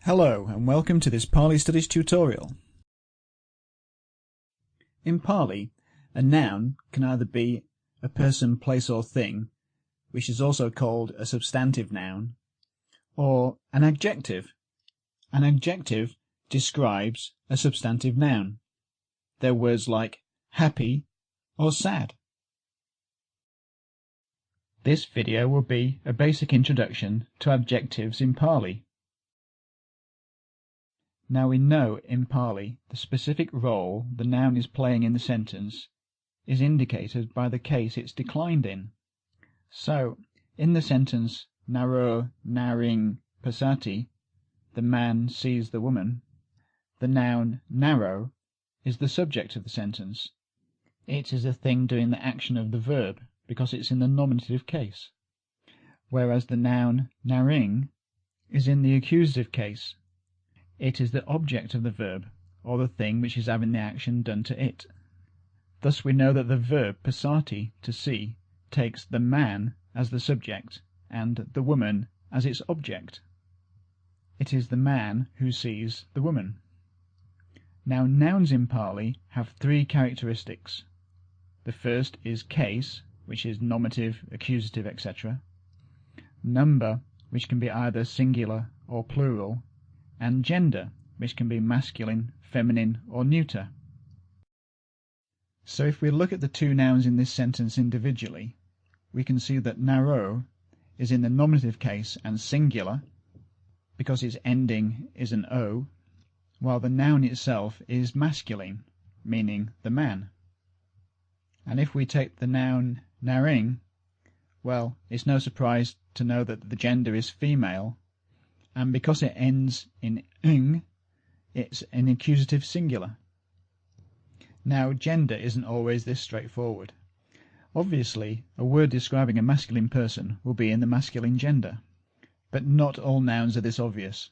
Hello and welcome to this Pali-Studies tutorial. In Pali, a noun can either be a person, place or thing, which is also called a substantive noun, or an adjective. An adjective describes a substantive noun. They're words like happy or sad. This video will be a basic introduction to adjectives in Pali. Now we know in Pali the specific role the noun is playing in the sentence is indicated by the case it's declined in. So, in the sentence Naro naring pasati, the man sees the woman, the noun naro is the subject of the sentence. It is the thing doing the action of the verb because it's in the nominative case, whereas the noun naring is in the accusative case. It is the object of the verb, or the thing which is having the action done to it. Thus we know that the verb pasati, to see, takes the man as the subject and the woman as its object. It is the man who sees the woman. Now nouns in Pali have three characteristics. The first is case, which is nominative, accusative, etc. Number, which can be either singular or plural, and gender, which can be masculine, feminine, or neuter. So if we look at the two nouns in this sentence individually, we can see that naro is in the nominative case and singular, because its ending is an o, while the noun itself is masculine, meaning the man. And if we take the noun naring, well, it's no surprise to know that the gender is female, and because it ends in ing, it's an accusative singular. Now, gender isn't always this straightforward. Obviously, a word describing a masculine person will be in the masculine gender, but not all nouns are this obvious.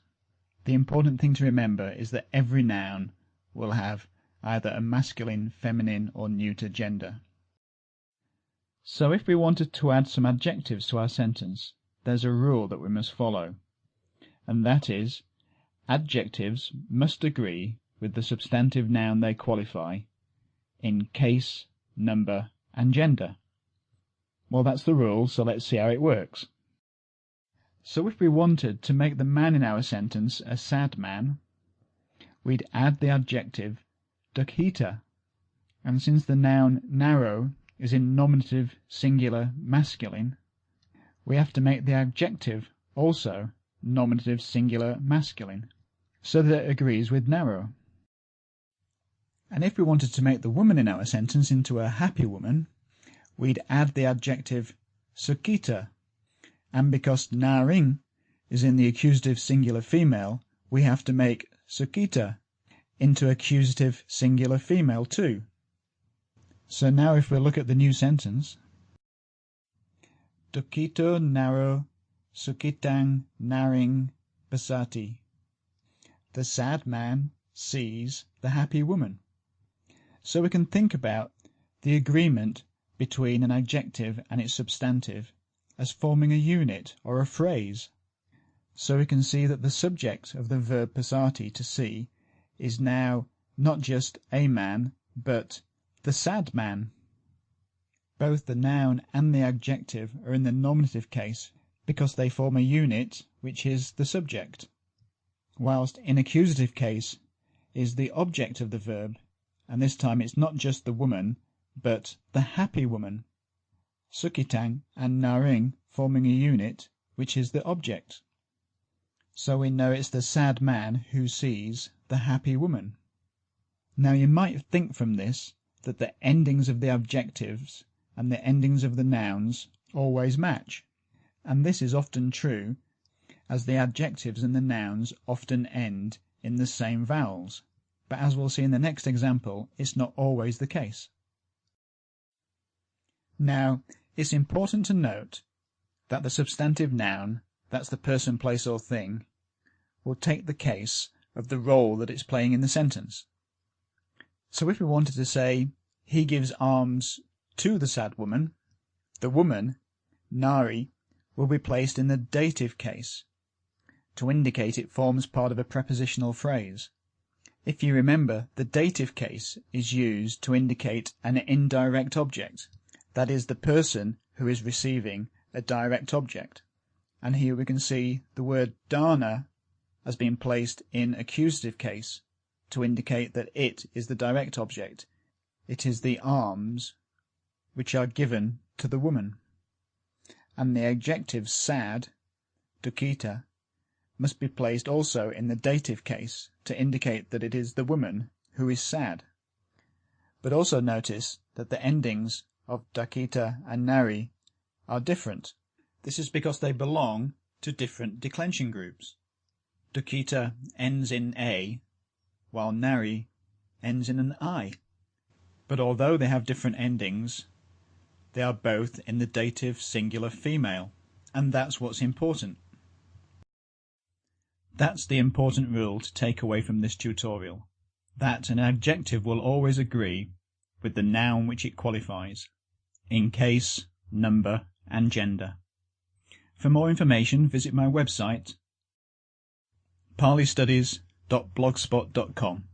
The important thing to remember is that every noun will have either a masculine, feminine, or neuter gender. So if we wanted to add some adjectives to our sentence, there's a rule that we must follow. And that is, adjectives must agree with the substantive noun they qualify in case, number, and gender. Well, that's the rule, so let's see how it works. So if we wanted to make the man in our sentence a sad man, we'd add the adjective dukhita, and since the noun narrow is in nominative, singular, masculine, we have to make the adjective also nominative, singular, masculine, so that it agrees with narrow. And if we wanted to make the woman in our sentence into a happy woman, we'd add the adjective sukhita, and because naring is in the accusative singular female, we have to make sukhita into accusative singular female too. So now if we look at the new sentence, dukhito naro sukhitang naring pasati. The sad man sees the happy woman. So we can think about the agreement between an adjective and its substantive as forming a unit or a phrase. So we can see that the subject of the verb pasati, to see, is now not just a man, but the sad man. Both the noun and the adjective are in the nominative case because they form a unit which is the subject, whilst in accusative case is the object of the verb, and this time it's not just the woman, but the happy woman, sukhitang and naring forming a unit which is the object. So we know it's the sad man who sees the happy woman. Now you might think from this that the endings of the adjectives and the endings of the nouns always match, and this is often true, as the adjectives and the nouns often end in the same vowels, but as we'll see in the next example, it's not always the case. Now, it's important to note that the substantive noun, that's the person, place or thing, will take the case of the role that it's playing in the sentence. So if we wanted to say, he gives alms to the sad woman, the woman, nari, will be placed in the dative case, to indicate it forms part of a prepositional phrase. If you remember, the dative case is used to indicate an indirect object, that is, the person who is receiving a direct object. And here we can see the word dana has been placed in accusative case to indicate that it is the direct object. It is the alms which are given to the woman. And the adjectives sad, dukkita, must be placed also in the dative case to indicate that it is the woman who is sad. But also notice that the endings of dukkita and nari are different. This is because they belong to different declension groups. Dukkita ends in a, while nari ends in an I. But although they have different endings, they are both in the dative singular female, and that's what's important. That's the important rule to take away from this tutorial, that an adjective will always agree with the noun which it qualifies, in case, number, and gender. For more information, visit my website, Pali-Studies.blogspot.com.